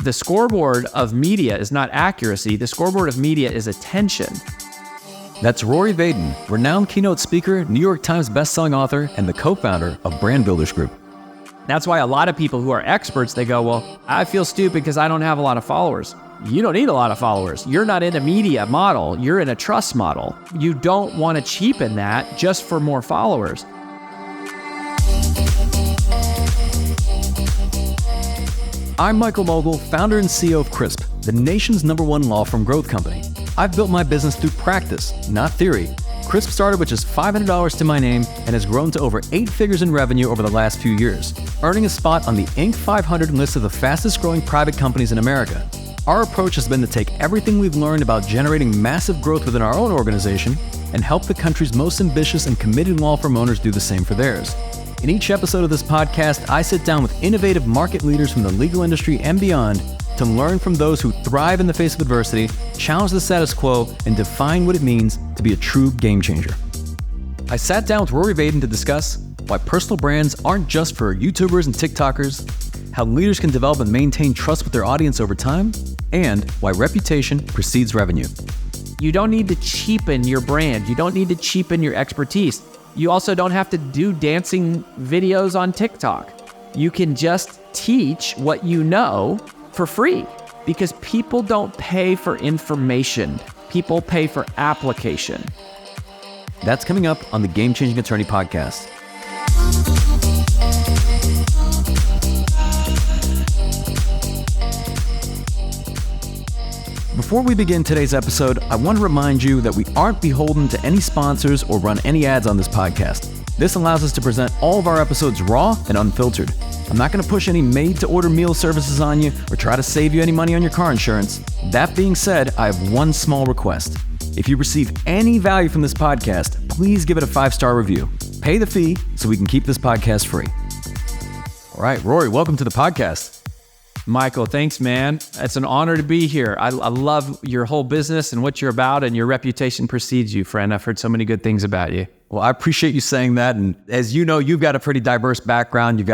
The scoreboard of media is not accuracy. The scoreboard of media is attention. That's Rory Vaden, renowned keynote speaker, New York Times bestselling author, and the co-founder of Brand Builders Group. That's why a lot of people who are experts, they go, well, I feel stupid because I don't have a lot of followers. You don't need a lot of followers. You're not in a media model. You're in a trust model. You don't want to cheapen that just for more followers. I'm Michael Mogul, founder and CEO of Crisp, the nation's #1 law firm growth company. I've built my business through practice, not theory. Crisp started with just $500 to my name and has grown to over 8 figures in revenue over the last few years, earning a spot on the Inc. 500 list of the fastest growing private companies in America. Our approach has been to take everything we've learned about generating massive growth within our own organization and help the country's most ambitious and committed law firm owners do the same for theirs. In each episode of this podcast, I sit down with innovative market leaders from the legal industry and beyond to learn from those who thrive in the face of adversity, challenge the status quo, and define what it means to be a true game changer. I sat down with Rory Vaden to discuss why personal brands aren't just for YouTubers and TikTokers, how leaders can develop and maintain trust with their audience over time, and why reputation precedes revenue. You don't need to cheapen your brand. You don't need to cheapen your expertise. You also don't have to do dancing videos on TikTok. You can just teach what you know for free, because people don't pay for information. People pay for application. That's coming up on the Game Changing Attorney podcast. Before we begin today's episode, I want to remind you that we aren't beholden to any sponsors or run any ads on this podcast. This allows us to present all of our episodes raw and unfiltered. I'm not going to push any made-to-order meal services on you or try to save you any money on your car insurance. That being said, I have one small request. If you receive any value from this podcast, please give it a 5-star review. Pay the fee so we can keep this podcast free. All right, Rory, welcome to the podcast. Michael, thanks, man. It's an honor to be here. I love your whole business and what you're about, and your reputation precedes you, friend. I've heard so many good things about you. Well, I appreciate you saying that. And as you know, you've got a pretty diverse background. You're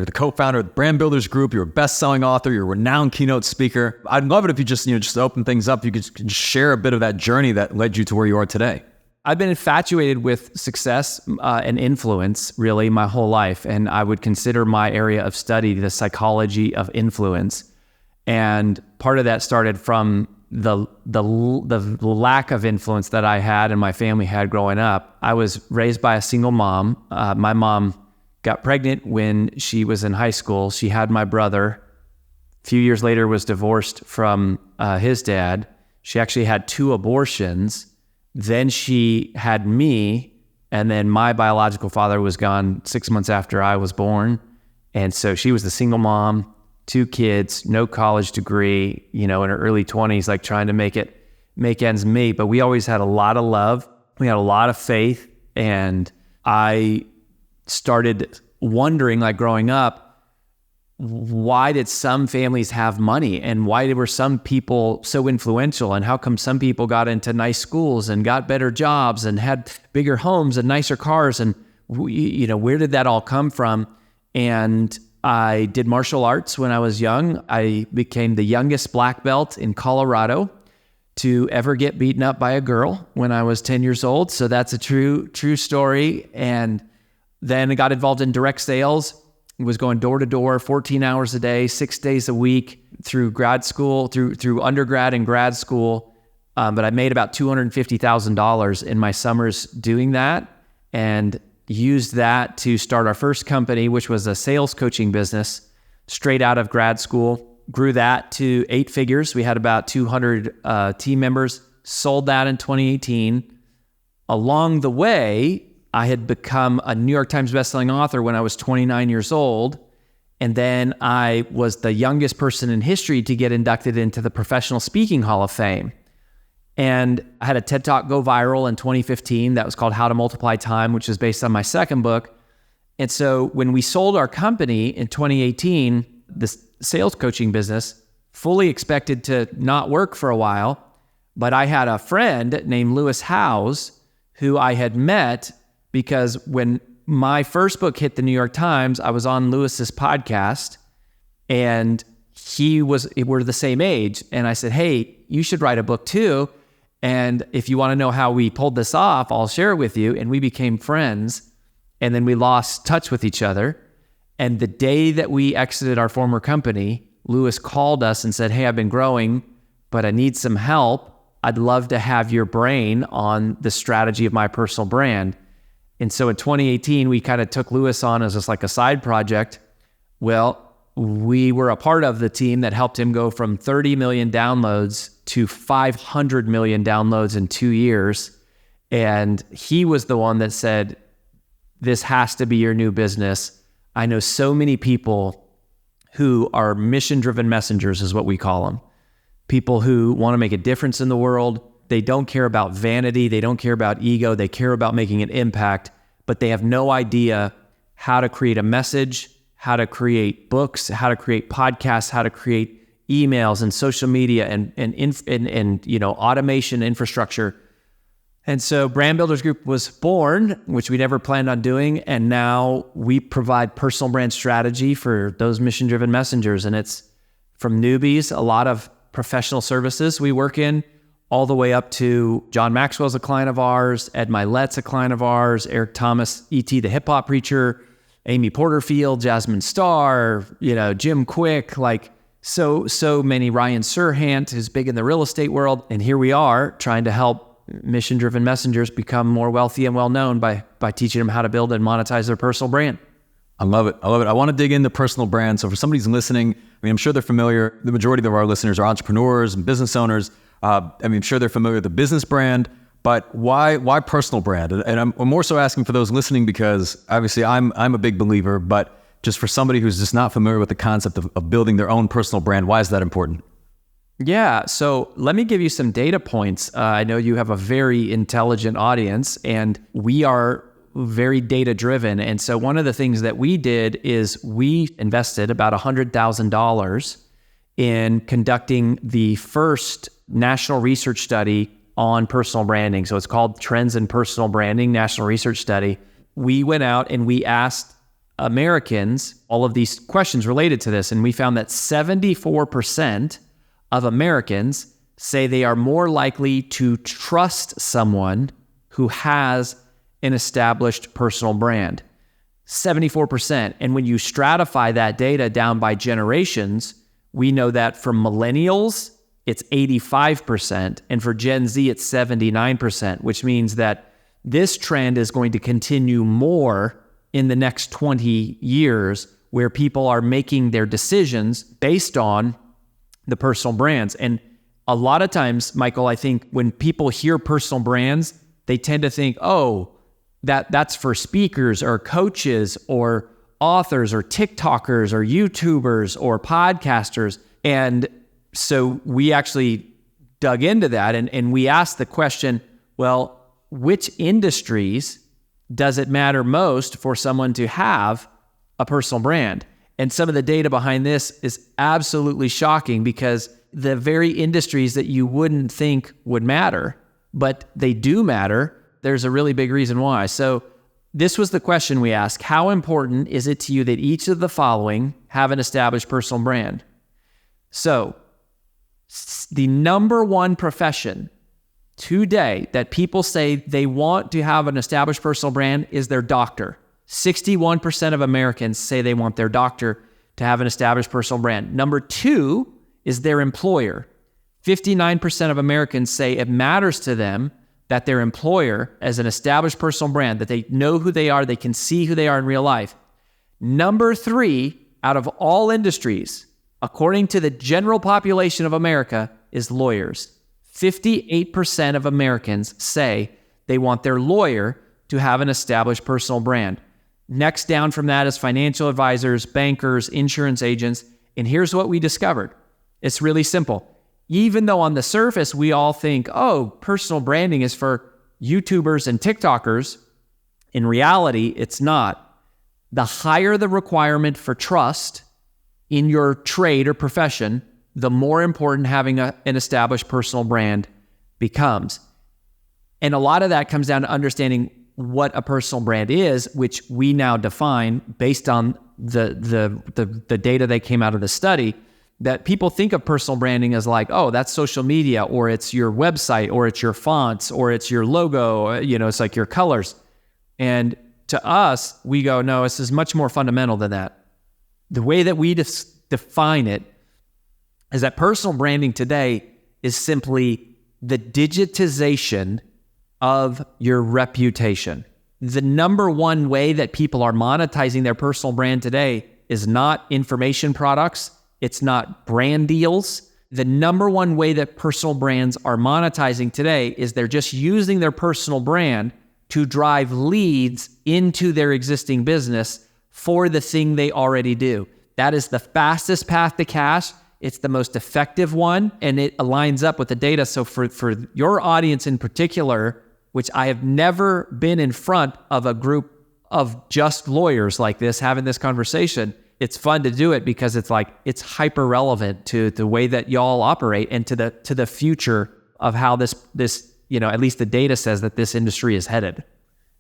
the co-founder of the Brand Builders Group. You're a best-selling author. You're a renowned keynote speaker. I'd love it if you just open things up. You could just share a bit of that journey that led you to where you are today. I've been infatuated with success and influence really my whole life. And I would consider my area of study the psychology of influence. And part of that started from the lack of influence that I had and my family had growing up. I was raised by a single mom. My mom got pregnant when she was in high school. She had my brother. A few years later was divorced from his dad. She actually had 2 abortions. Then she had me, and then my biological father was gone 6 months after I was born. And so she was the single mom, 2 kids, no college degree, in her early 20s, like trying to make ends meet. But we always had a lot of love. We had a lot of faith. And I started wondering, like growing up, why did some families have money, and why were some people so influential, and how come some people got into nice schools and got better jobs and had bigger homes and nicer cars, and where did that all come from? And I did martial arts when I was young. I became the youngest black belt in Colorado to ever get beaten up by a girl when I was 10 years old. So that's a true story. And then I got involved in direct sales. Was going door to door, 14 hours a day, 6 days a week through grad school, through undergrad and grad school. But I made about $250,000 in my summers doing that, and used that to start our first company, which was a sales coaching business straight out of grad school. Grew that to 8 figures. We had about 200 team members, sold that in 2018. Along the way, I had become a New York Times bestselling author when I was 29 years old. And then I was the youngest person in history to get inducted into the Professional Speaking Hall of Fame. And I had a TED Talk go viral in 2015 that was called How to Multiply Time, which is based on my second book. And so when we sold our company in 2018, the sales coaching business, fully expected to not work for a while. But I had a friend named Lewis Howes who I had met because when my first book hit the New York Times, I was on Lewis's podcast, and we're the same age. And I said, hey, you should write a book too. And if you want to know how we pulled this off, I'll share it with you. And we became friends. And then we lost touch with each other. And the day that we exited our former company, Lewis called us and said, hey, I've been growing, but I need some help. I'd love to have your brain on the strategy of my personal brand. And so in 2018, we kind of took Lewis on as just like a side project. Well, we were a part of the team that helped him go from 30 million downloads to 500 million downloads in 2 years. And he was the one that said, this has to be your new business. I know so many people who are mission-driven messengers is what we call them. People who want to make a difference in the world. They don't care about vanity. They don't care about ego. They care about making an impact, but they have no idea how to create a message, how to create books, how to create podcasts, how to create emails and social media and automation infrastructure. And so Brand Builders Group was born, which we never planned on doing. And now we provide personal brand strategy for those mission-driven messengers. And it's from newbies, a lot of professional services we work in, all the way up to John Maxwell's a client of ours, Ed Milet's a client of ours, Eric Thomas, E.T. the hip hop preacher, Amy Porterfield, Jasmine Starr, Jim Quick, like so many, Ryan Serhant, who's big in the real estate world. And here we are trying to help mission-driven messengers become more wealthy and well-known by teaching them how to build and monetize their personal brand. I love it. I want to dig into personal brand. So for somebody who's listening, I'm sure they're familiar. The majority of our listeners are entrepreneurs and business owners. I'm sure they're familiar with the business brand, but why personal brand? And I'm more so asking for those listening because obviously I'm a big believer, but just for somebody who's just not familiar with the concept of building their own personal brand, why is that important? Yeah, so let me give you some data points. I know you have a very intelligent audience and we are very data driven. And so one of the things that we did is we invested about $100,000 in conducting the first national research study on personal branding. So it's called Trends in Personal Branding National Research Study. We went out and we asked Americans all of these questions related to this. And we found that 74% of Americans say they are more likely to trust someone who has an established personal brand. 74%. And when you stratify that data down by generations, we know that for millennials, it's 85%. And for Gen Z, it's 79%, which means that this trend is going to continue more in the next 20 years where people are making their decisions based on the personal brands. And a lot of times, Michael, I think when people hear personal brands, they tend to think, oh, that's for speakers or coaches or authors or TikTokers or YouTubers or podcasters. And so we actually dug into that and we asked the question, well, which industries does it matter most for someone to have a personal brand? And some of the data behind this is absolutely shocking because the very industries that you wouldn't think would matter, but they do matter, there's a really big reason why. So this was the question we asked. How important is it to you that each of the following have an established personal brand? So the number one profession today that people say they want to have an established personal brand is their doctor. 61% of Americans say they want their doctor to have an established personal brand. Number two is their employer. 59% of Americans say it matters to them that their employer has an established personal brand, that they know who they are, they can see who they are in real life. Number three, out of all industries, according to the general population of America, is lawyers. 58% of Americans say they want their lawyer to have an established personal brand. Next down from that is financial advisors, bankers, insurance agents. And here's what we discovered. It's really simple. Even though on the surface, we all think, oh, personal branding is for YouTubers and TikTokers, in reality, it's not. The higher the requirement for trust in your trade or profession, the more important having an established personal brand becomes. And a lot of that comes down to understanding what a personal brand is, which we now define based on the data that came out of the study. that people think of personal branding as like, oh, that's social media, or it's your website, or it's your fonts, or it's your logo, it's like your colors. And to us, we go, no, this is much more fundamental than that. The way that we define it is that personal branding today is simply the digitization of your reputation. The number one way that people are monetizing their personal brand today is not information products. It's not brand deals. The number one way that personal brands are monetizing today is they're just using their personal brand to drive leads into their existing business for the thing they already do. That is the fastest path to cash. It's the most effective one, and it aligns up with the data. So for your audience in particular, which I have never been in front of a group of just lawyers like this having this conversation, it's fun to do it because it's like it's hyper relevant to the way that y'all operate and to the future of how this at least the data says that this industry is headed.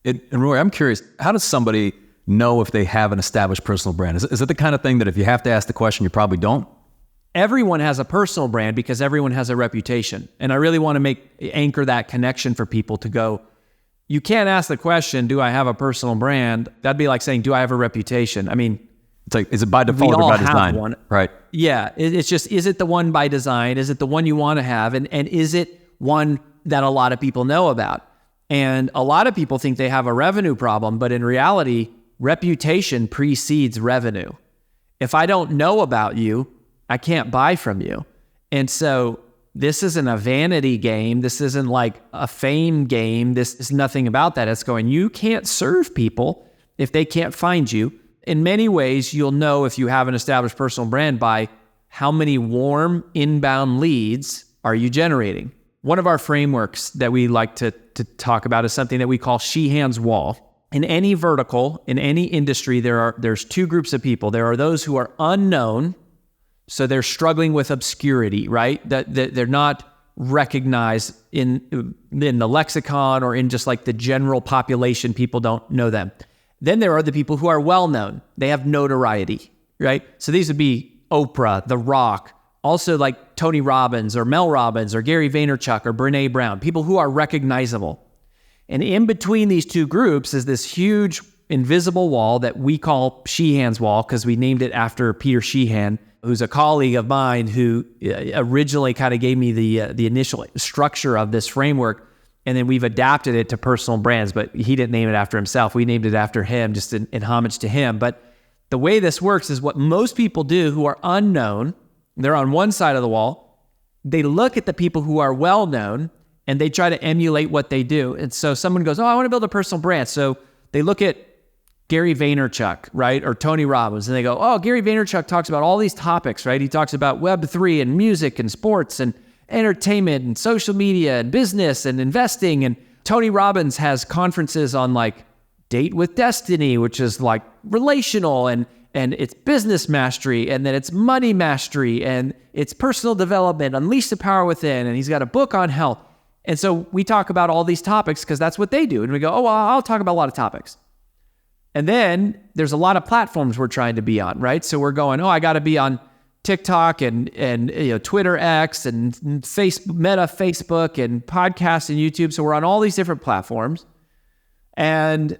And Rory, I'm curious, how does somebody know if they have an established personal brand? Is it the kind of thing that if you have to ask the question, you probably don't? Everyone has a personal brand because everyone has a reputation. And I really want to anchor that connection for people to go, you can't ask the question, do I have a personal brand? That'd be like saying, do I have a reputation? I mean, it's like, is it by default or by design? One. Right. Yeah. It's just, is it the one by design? Is it the one you want to have? And is it one that a lot of people know about? And a lot of people think they have a revenue problem, but in reality, reputation precedes revenue. If I don't know about you, I can't buy from you. And so this isn't a vanity game. This isn't like a fame game. This is nothing about that. It's going, you can't serve people if they can't find you. In many ways, you'll know if you have an established personal brand by how many warm inbound leads are you generating. One of our frameworks that we like to talk about is something that we call Sheehan's Wall. In any vertical, in any industry, there's two groups of people. There are those who are unknown, so they're struggling with obscurity, right? That they're not recognized in the lexicon or in just like the general population. People don't know them. Then there are the people who are well-known. They have notoriety, right? So these would be Oprah, The Rock, also like Tony Robbins or Mel Robbins or Gary Vaynerchuk or Brene Brown, people who are recognizable. And in between these two groups is this huge invisible wall that we call Sheehan's Wall because we named it after Peter Sheehan, who's a colleague of mine who originally kind of gave me the initial structure of this framework. And then we've adapted it to personal brands, but he didn't name it after himself. We named it after him, just in homage to him. But the way this works is what most people do who are unknown, they're on one side of the wall. They look at the people who are well-known and they try to emulate what they do. And so someone goes, oh, I want to build a personal brand. So they look at Gary Vaynerchuk, right? Or Tony Robbins. And they go, oh, Gary Vaynerchuk talks about all these topics, right? He talks about Web3 and music and sports and entertainment and social media and business and investing. And Tony Robbins has conferences on like Date with Destiny, which is like relational and it's business mastery, and then it's money mastery, and it's personal development, unleash the power within. And he's got a book on health. And so we talk about all these topics because that's what they do. And we go, oh, well, I'll talk about a lot of topics. And then there's a lot of platforms we're trying to be on, right? So we're going, oh, I got to be on TikTok and Twitter X and Meta Facebook and podcasts and YouTube. So we're on all these different platforms. And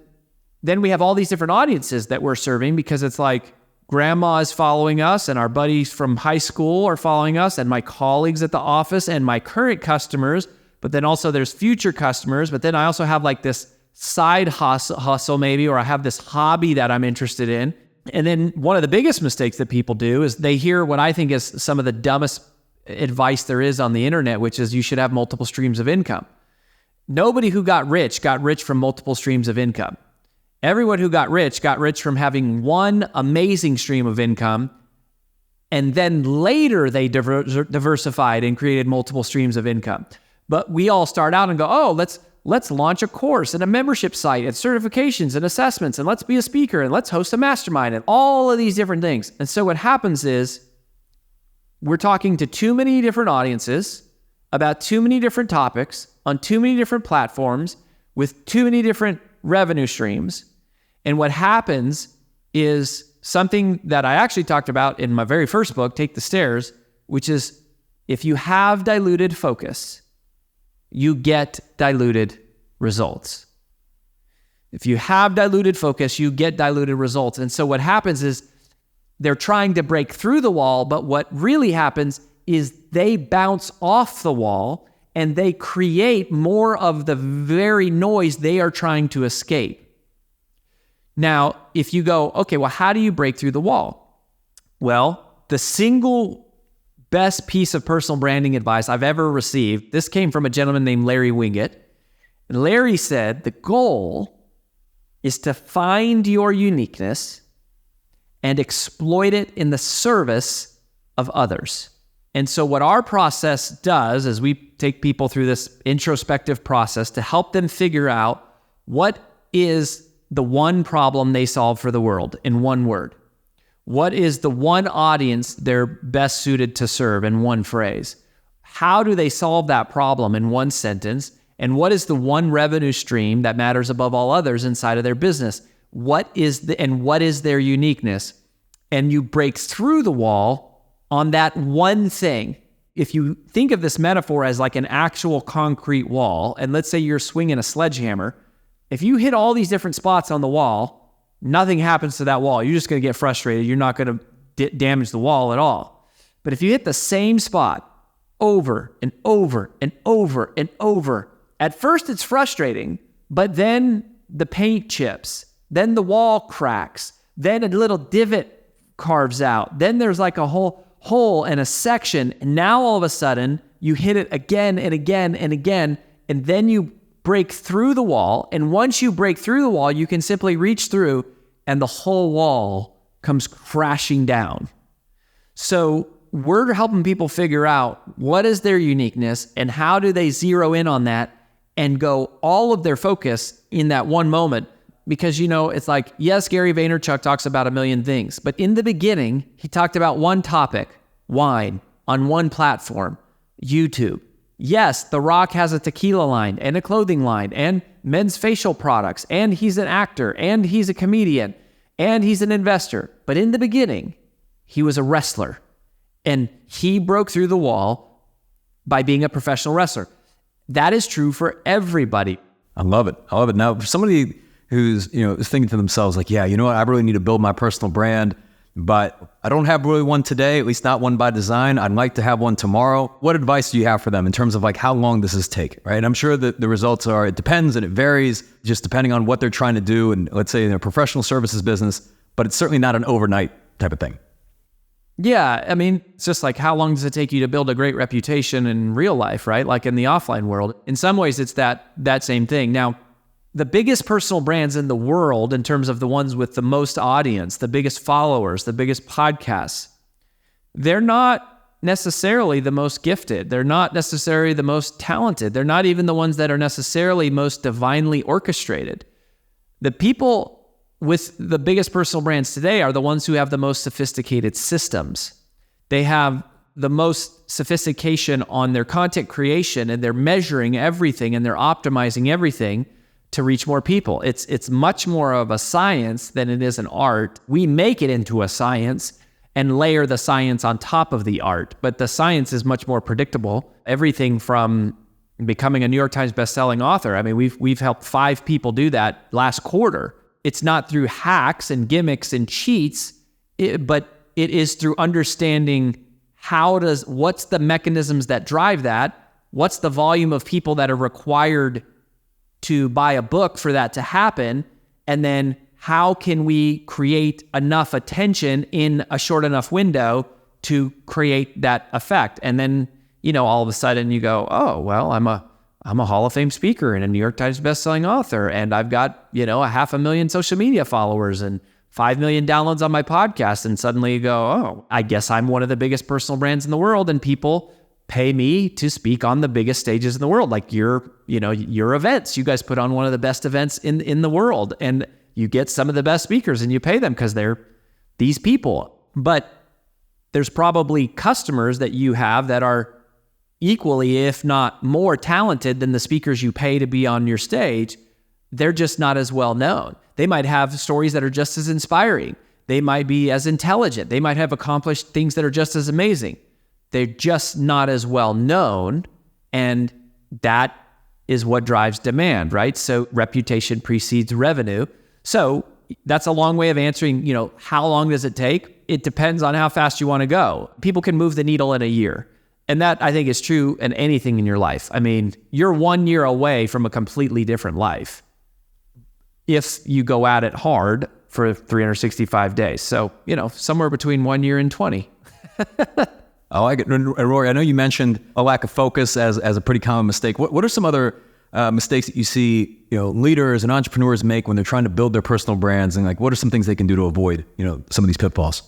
then we have all these different audiences that we're serving because it's like grandma is following us and our buddies from high school are following us and my colleagues at the office and my current customers. But then also there's future customers. But then I also have like this side hustle maybe, or I have this hobby that I'm interested in. And then one of the biggest mistakes that people do is they hear what I think is some of the dumbest advice there is on the internet, which is you should have multiple streams of income. Nobody who got rich from multiple streams of income. Everyone who got rich from having one amazing stream of income, and then later they diversified and created multiple streams of income. But we all start out and go, oh, let's launch a course and a membership site and certifications and assessments, and let's be a speaker and let's host a mastermind and all of these different things. And so what happens is we're talking to too many different audiences about too many different topics on too many different platforms with too many different revenue streams. And what happens is something that I actually talked about in my very first book, Take the Stairs, which is if you have diluted focus, you get diluted results. If you have diluted focus, you get diluted results. And so what happens is they're trying to break through the wall, but what really happens is they bounce off the wall and they create more of the very noise they are trying to escape. Now, if you go, okay, well, how do you break through the wall? Well, the single best piece of personal branding advice I've ever received, this came from a gentleman named Larry Winget. And Larry said, the goal is to find your uniqueness and exploit it in the service of others. And so what our process does is we take people through this introspective process to help them figure out what is the one problem they solve for the world in one word. What is the one audience they're best suited to serve in one phrase? How do they solve that problem in one sentence? And what is the one revenue stream that matters above all others inside of their business? What is their uniqueness? And you break through the wall on that one thing. If you think of this metaphor as like an actual concrete wall, and let's say you're swinging a sledgehammer, if you hit all these different spots on the wall, nothing happens to that wall. You're just going to get frustrated. You're not going to damage the wall at all. But if you hit the same spot over and over and over and over, at first it's frustrating, but then the paint chips, then the wall cracks, then a little divot carves out, then there's like a whole hole and a section, and now all of a sudden you hit it again and again and again, and then you break through the wall, and once you break through the wall, you can simply reach through and the whole wall comes crashing down. So we're helping people figure out what is their uniqueness and how do they zero in on that and go all of their focus in that one moment. Because, it's like, yes, Gary Vaynerchuk talks about a million things, but in the beginning, he talked about one topic, wine, on one platform, YouTube. Yes, The Rock has a tequila line and a clothing line and men's facial products, and he's an actor, and he's a comedian, and he's an investor. But in the beginning, he was a wrestler, and he broke through the wall by being a professional wrestler. That is true for everybody. I love it. Now, for somebody who's, is thinking to themselves like, yeah, I really need to build my personal brand, but I don't have really one today, at least not one by design. I'd like to have one tomorrow. What advice do you have for them in terms of like how long does this take, right? I'm sure that the results it depends and it varies just depending on what they're trying to do. And let's say in a professional services business, but it's certainly not an overnight type of thing. Yeah, it's just like how long does it take you to build a great reputation in real life, right? Like in the offline world. In some ways, it's that same thing. Now, the biggest personal brands in the world, in terms of the ones with the most audience, the biggest followers, the biggest podcasts, they're not necessarily the most gifted. They're not necessarily the most talented. They're not even the ones that are necessarily most divinely orchestrated. The people with the biggest personal brands today are the ones who have the most sophisticated systems. They have the most sophistication on their content creation, and they're measuring everything and they're optimizing everything to reach more people. It's much more of a science than it is an art. We make it into a science and layer the science on top of the art, but the science is much more predictable. Everything from becoming a New York Times bestselling author. We've helped 5 people do that last quarter. It's not through hacks and gimmicks and cheats, but it is through understanding what's the mechanisms that drive that, what's the volume of people that are required to buy a book for that to happen, and then how can we create enough attention in a short enough window to create that effect. And then, all of a sudden you go, oh, well, I'm a Hall of Fame speaker and a New York Times bestselling author, and I've got, 500,000 social media followers and 5 million downloads on my podcast. And suddenly you go, oh, I guess I'm one of the biggest personal brands in the world, and people pay me to speak on the biggest stages in the world, like your events. You guys put on one of the best events in the world, and you get some of the best speakers, and you pay them because they're these people. But there's probably customers that you have that are equally, if not more talented than the speakers you pay to be on your stage. They're just not as well known. They might have stories that are just as inspiring. They might be as intelligent. They might have accomplished things that are just as amazing. They're just not as well known, and that is what drives demand, right? So reputation precedes revenue. So that's a long way of answering, how long does it take? It depends on how fast you want to go. People can move the needle in a year. And that, I think, is true in anything in your life. I mean, you're 1 year away from a completely different life if you go at it hard for 365 days. So, somewhere between 1 year and 20. I like it. And Rory, I know you mentioned a lack of focus as a pretty common mistake. What are some other mistakes that you see, leaders and entrepreneurs make when they're trying to build their personal brands, and what are some things they can do to avoid, some of these pitfalls?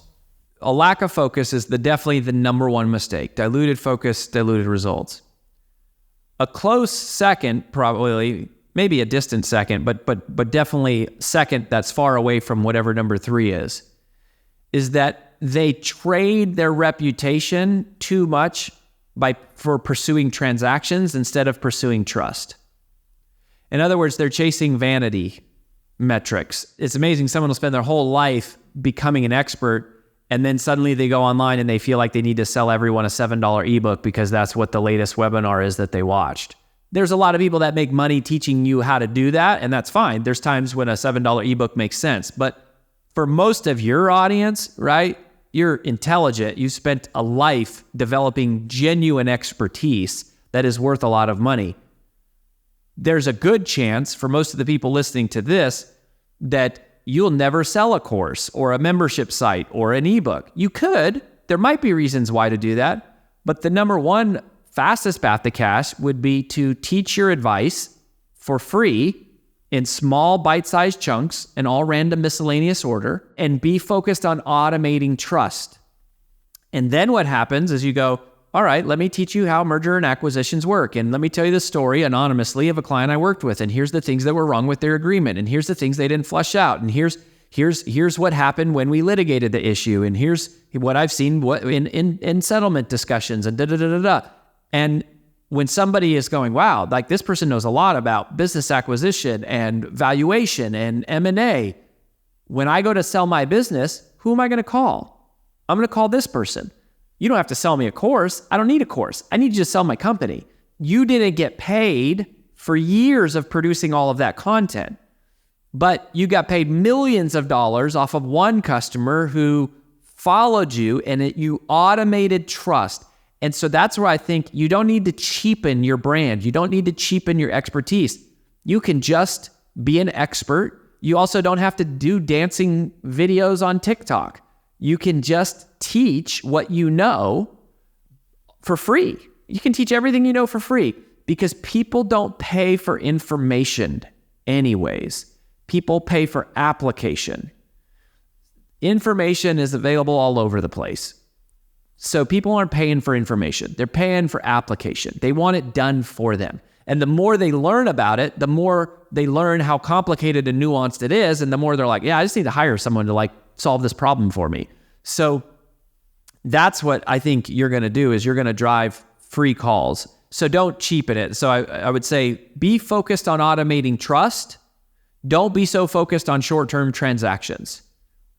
A lack of focus is definitely the number one mistake. Diluted focus, diluted results. A close second, probably, maybe a distant second, but definitely second that's far away from whatever number 3 is that they trade their reputation too much for pursuing transactions instead of pursuing trust. In other words, they're chasing vanity metrics. It's amazing. Someone will spend their whole life becoming an expert, and then suddenly they go online and they feel like they need to sell everyone a $7 ebook because that's what the latest webinar is that they watched. There's a lot of people that make money teaching you how to do that, and that's fine. There's times when a $7 ebook makes sense. But for most of your audience, right, you're intelligent. You spent a life developing genuine expertise that is worth a lot of money. There's a good chance for most of the people listening to this that you'll never sell a course or a membership site or an ebook. You could. There might be reasons why to do that. But the number one fastest path to cash would be to teach your advice for free in small bite-sized chunks in all random miscellaneous order, and be focused on automating trust. And then what happens is you go, all right, let me teach you how merger and acquisitions work. And let me tell you the story anonymously of a client I worked with. And here's the things that were wrong with their agreement. And here's the things they didn't flush out. And here's what happened when we litigated the issue. And here's what I've seen in settlement discussions and da-da-da-da-da. And when somebody is going, wow, like this person knows a lot about business acquisition and valuation and M&A. When I go to sell my business, who am I going to call? I'm going to call this person. You don't have to sell me a course. I don't need a course. I need you to sell my company. You didn't get paid for years of producing all of that content, but you got paid millions of dollars off of one customer who followed you, and you automated trust. And so that's where I think you don't need to cheapen your brand. You don't need to cheapen your expertise. You can just be an expert. You also don't have to do dancing videos on TikTok. You can just teach what you know for free. You can teach everything you know for free because people don't pay for information anyways. People pay for application. Information is available all over the place. So people aren't paying for information. They're paying for application. They want it done for them. And the more they learn about it, the more they learn how complicated and nuanced it is. And the more they're like, yeah, I just need to hire someone to solve this problem for me. So that's what I think you're going to do is you're going to drive free calls. So don't cheapen it. So I would say be focused on automating trust. Don't be so focused on short-term transactions.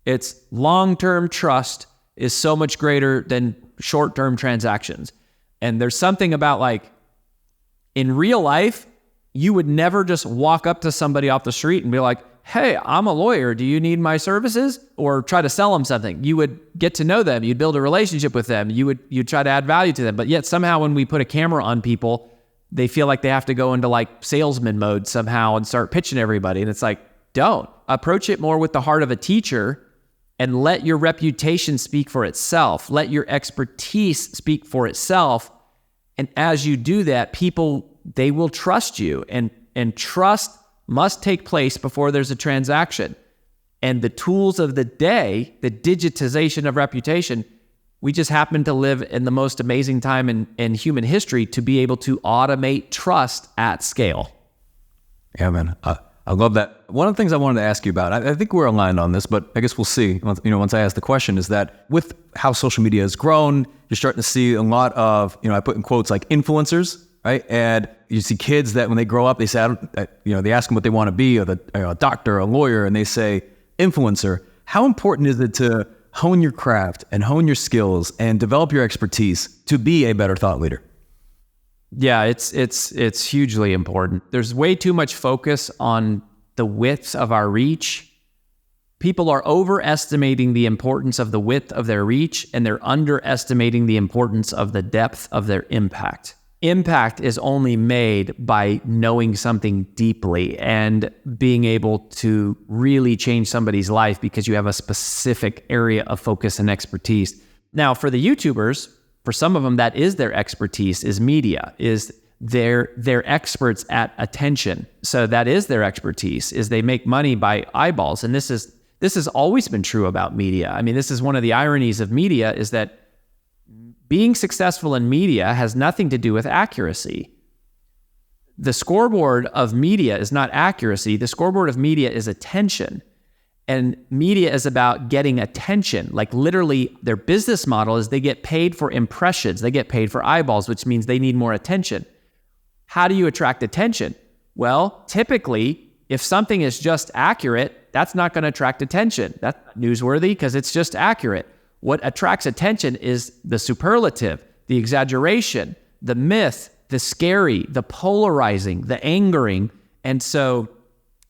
It's long-term trust is so much greater than short-term transactions. And there's something about in real life, you would never just walk up to somebody off the street and be like, hey, I'm a lawyer. Do you need my services? Or try to sell them something. You would get to know them. You'd build a relationship with them. You'd try to add value to them. But yet somehow when we put a camera on people, they feel like they have to go into salesman mode somehow and start pitching everybody. And it's don't. Approach it more with the heart of a teacher and let your reputation speak for itself. Let your expertise speak for itself. And as you do that, people, they will trust you. And trust must take place before there's a transaction. And the tools of the day, the digitization of reputation, we just happen to live in the most amazing time in human history to be able to automate trust at scale. Yeah, man. I love that. One of the things I wanted to ask you about, I think we're aligned on this, but I guess we'll see once I ask the question, is that with how social media has grown, you're starting to see a lot of, I put in quotes influencers, right? And you see kids that when they grow up, they say, they ask them what they want to be, or a doctor, or a lawyer, and they say influencer. How important is it to hone your craft and hone your skills and develop your expertise to be a better thought leader? Yeah, it's hugely important. There's way too much focus on the width of our reach. People are overestimating the importance of the width of their reach, and they're underestimating the importance of the depth of their impact. Impact is only made by knowing something deeply and being able to really change somebody's life because you have a specific area of focus and expertise. Now, for the YouTubers, for some of them, that is their expertise, is media, is they're experts at attention. So that is their expertise, is they make money by eyeballs. And this has always been true about media. I mean, this is one of the ironies of media, is that being successful in media has nothing to do with accuracy. The scoreboard of media is not accuracy. The scoreboard of media is attention. And media is about getting attention. Like literally their business model is they get paid for impressions. They get paid for eyeballs, which means they need more attention. How do you attract attention? Well, typically, if something is just accurate, that's not going to attract attention. That's not newsworthy because it's just accurate. What attracts attention is the superlative, the exaggeration, the myth, the scary, the polarizing, the angering. And so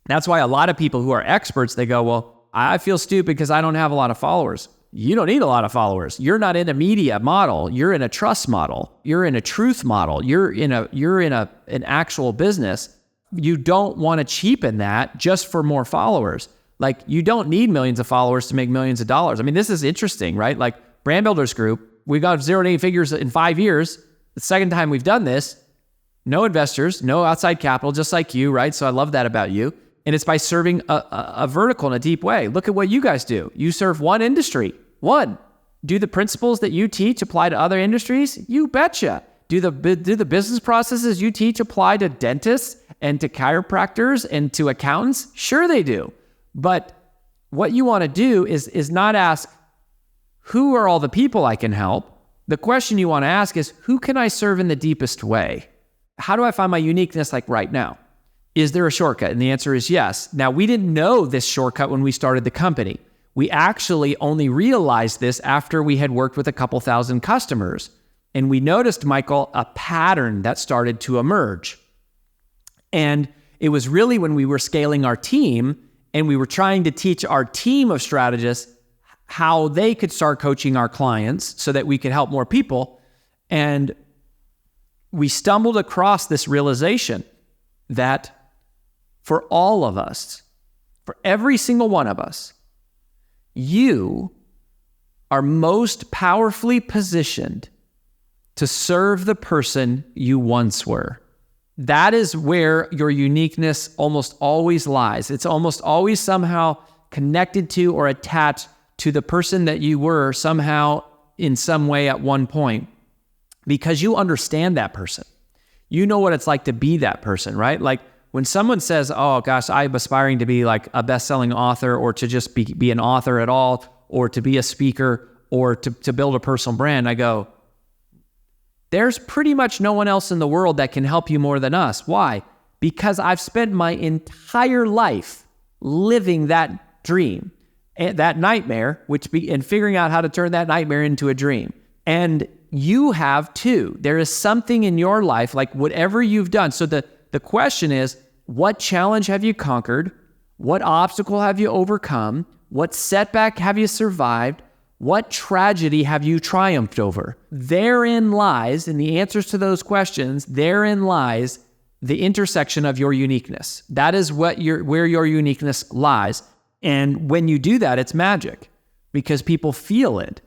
that's why a lot of people who are experts, they go, well, I feel stupid because I don't have a lot of followers. You don't need a lot of followers. You're not in a media model. You're in a trust model. You're in a truth model. You're in an actual business. You don't want to cheapen that just for more followers. Like, you don't need millions of followers to make millions of dollars. I mean, this is interesting, right? Like Brand Builders Group, we got 0 to 8 figures in 5 years. The second time we've done this, no investors, no outside capital, just like you, right? So I love that about you. And it's by serving a vertical in a deep way. Look at what you guys do. You serve one industry. One. Do the principles that you teach apply to other industries? You betcha. Do the business processes you teach apply to dentists and to chiropractors and to accountants? Sure they do. But what you want to do is not ask, who are all the people I can help? The question you want to ask is, who can I serve in the deepest way? How do I find my uniqueness like right now? Is there a shortcut? And the answer is yes. Now, we didn't know this shortcut when we started the company. We actually only realized this after we had worked with a couple thousand customers. And we noticed, Michael, a pattern that started to emerge. And it was really when we were scaling our team and we were trying to teach our team of strategists how they could start coaching our clients so that we could help more people. And we stumbled across this realization that for all of us, for every single one of us, you are most powerfully positioned to serve the person you once were. That is where your uniqueness almost always lies. It's almost always somehow connected to or attached to the person that you were somehow in some way at one point, because you understand that person. You know what it's like to be that person, right? Like when someone says, oh gosh, I'm aspiring to be like a best-selling author, or to just be an author at all, or to be a speaker, or to build a personal brand, I go, there's pretty much no one else in the world that can help you more than us. Why? Because I've spent my entire life living that dream, that nightmare, and figuring out how to turn that nightmare into a dream. And you have too. There is something in your life, like whatever you've done. So the question is, what challenge have you conquered? What obstacle have you overcome? What setback have you survived? What tragedy have you triumphed over? Therein lies, in the answers to those questions, therein lies the intersection of your uniqueness. That is where your uniqueness lies. And when you do that, it's magic, because people feel it.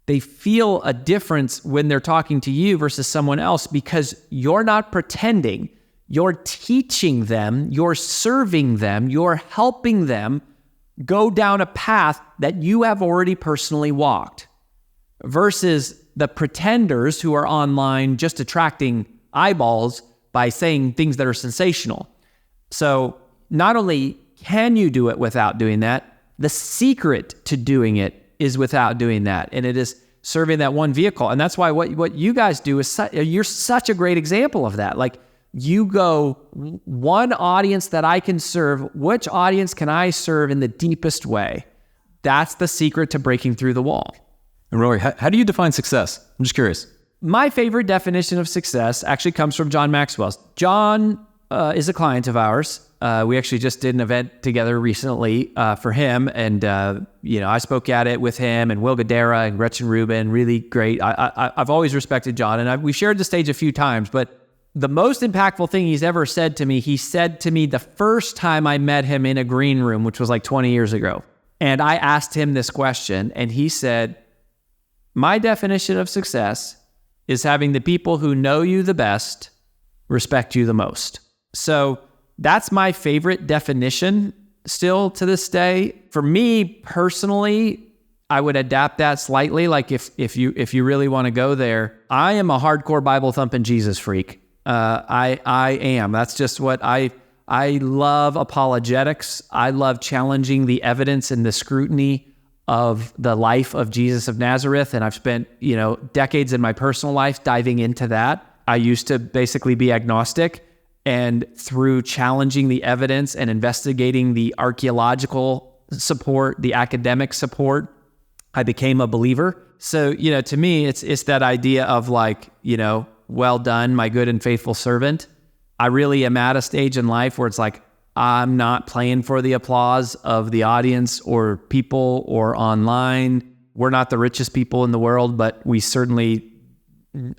They feel a difference when they're talking to you versus someone else, because you're not pretending. You're teaching them, you're serving them, you're helping them go down a path that you have already personally walked, versus the pretenders who are online just attracting eyeballs by saying things that are sensational. So not only can you do it without doing that, the secret to doing it is without doing that. And it is serving that one vehicle. And that's why what you guys do is you're such a great example of that. Like, you go, one audience that I can serve, which audience can I serve in the deepest way? That's the secret to breaking through the wall. And Rory, how do you define success? I'm just curious. My favorite definition of success actually comes from John Maxwell. John is a client of ours. We actually just did an event together recently for him. And, I spoke at it with him and Will Guidara and Gretchen Rubin. Really great. I've always respected John, and we've shared the stage a few times, but the most impactful thing he's ever said to me, he said to me the first time I met him in a green room, which was like 20 years ago. And I asked him this question, and he said, my definition of success is having the people who know you the best respect you the most. So that's my favorite definition still to this day. For me personally, I would adapt that slightly. Like if you really want to go there, I am a hardcore Bible thumping Jesus freak. I am. That's just what I love apologetics. I love challenging the evidence and the scrutiny of the life of Jesus of Nazareth. And I've spent, decades in my personal life diving into that. I used to basically be agnostic, and through challenging the evidence and investigating the archaeological support, the academic support, I became a believer. So, to me, it's that idea of like, well done, my good and faithful servant. I really am at a stage in life where it's like, I'm not playing for the applause of the audience or people or online. We're not the richest people in the world, but we certainly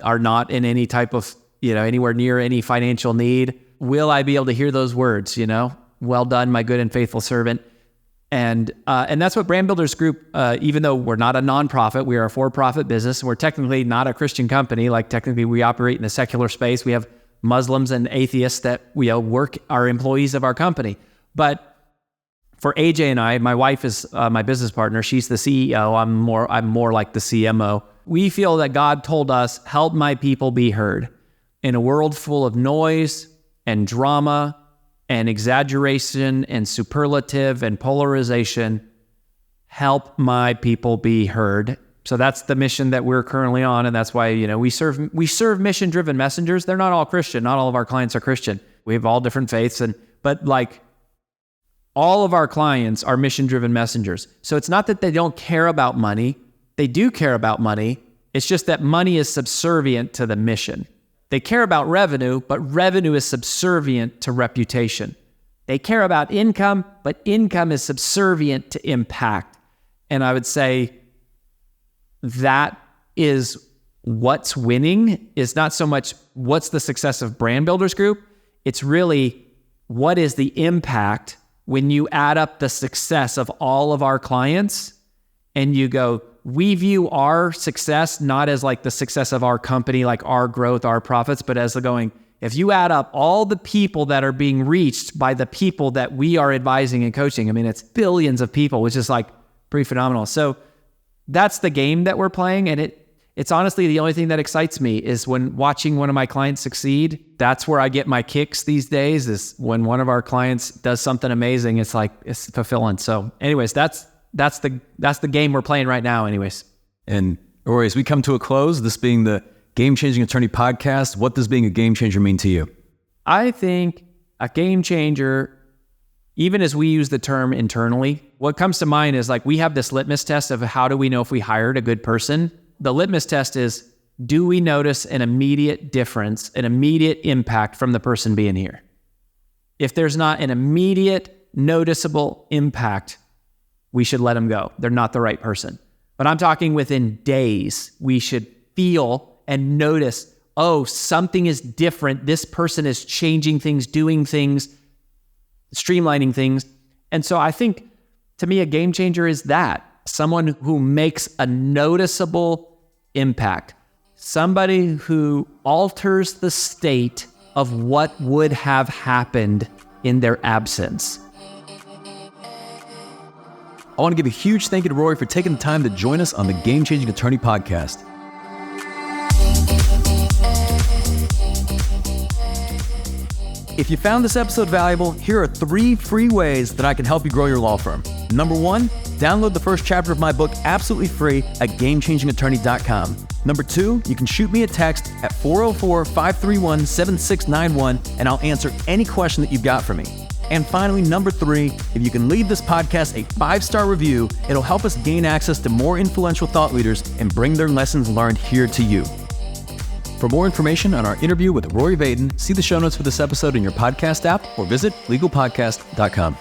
are not in any type of, anywhere near any financial need. Will I be able to hear those words, well done, my good and faithful servant? And that's what Brand Builders Group, even though we're not a nonprofit, we are a for-profit business. We're technically not a Christian company. Like technically we operate in a secular space. We have Muslims and atheists that are employees of our company. But for AJ and I, my wife is my business partner. She's the CEO. I'm more like the CMO. We feel that God told us, help my people be heard. In a world full of noise and drama and exaggeration and superlative and polarization, help my people be heard. So that's the mission that we're currently on, and that's why we serve mission-driven messengers. They're not all Christian. Not all of our clients are Christian. We have all different faiths, but like all of our clients are mission-driven messengers. So it's not that they don't care about money. They do care about money. It's just that money is subservient to the mission. They care about revenue, but revenue is subservient to reputation. They care about income, but income is subservient to impact. And I would say that is what's winning, is not so much what's the success of Brand Builders Group. It's really what is the impact when you add up the success of all of our clients and you go, we view our success not as like the success of our company, like our growth, our profits, but as going, if you add up all the people that are being reached by the people that we are advising and coaching, I mean, it's billions of people, which is like pretty phenomenal. So that's the game that we're playing. And it's honestly the only thing that excites me is when watching one of my clients succeed. That's where I get my kicks these days, is when one of our clients does something amazing. It's like, it's fulfilling. So anyways, that's the game we're playing right now anyways. And Rory, as we come to a close, this being the Game Changing Attorney podcast, what does being a game changer mean to you? I think a game changer, even as we use the term internally, what comes to mind is like we have this litmus test of how do we know if we hired a good person? The litmus test is, do we notice an immediate difference, an immediate impact from the person being here? If there's not an immediate noticeable impact, we should let them go. They're not the right person. But I'm talking within days, we should feel and notice, oh, something is different. This person is changing things, doing things, streamlining things. And so I think, to me, a game changer is that. Someone who makes a noticeable impact. Somebody who alters the state of what would have happened in their absence. I want to give a huge thank you to Rory for taking the time to join us on the Game Changing Attorney podcast. If you found this episode valuable, here are 3 free ways that I can help you grow your law firm. Number 1, download the first chapter of my book absolutely free at GameChangingAttorney.com. Number 2, you can shoot me a text at 404-531-7691 and I'll answer any question that you've got for me. And finally, number 3, if you can leave this podcast a 5-star review, it'll help us gain access to more influential thought leaders and bring their lessons learned here to you. For more information on our interview with Rory Vaden, see the show notes for this episode in your podcast app or visit legalpodcast.com.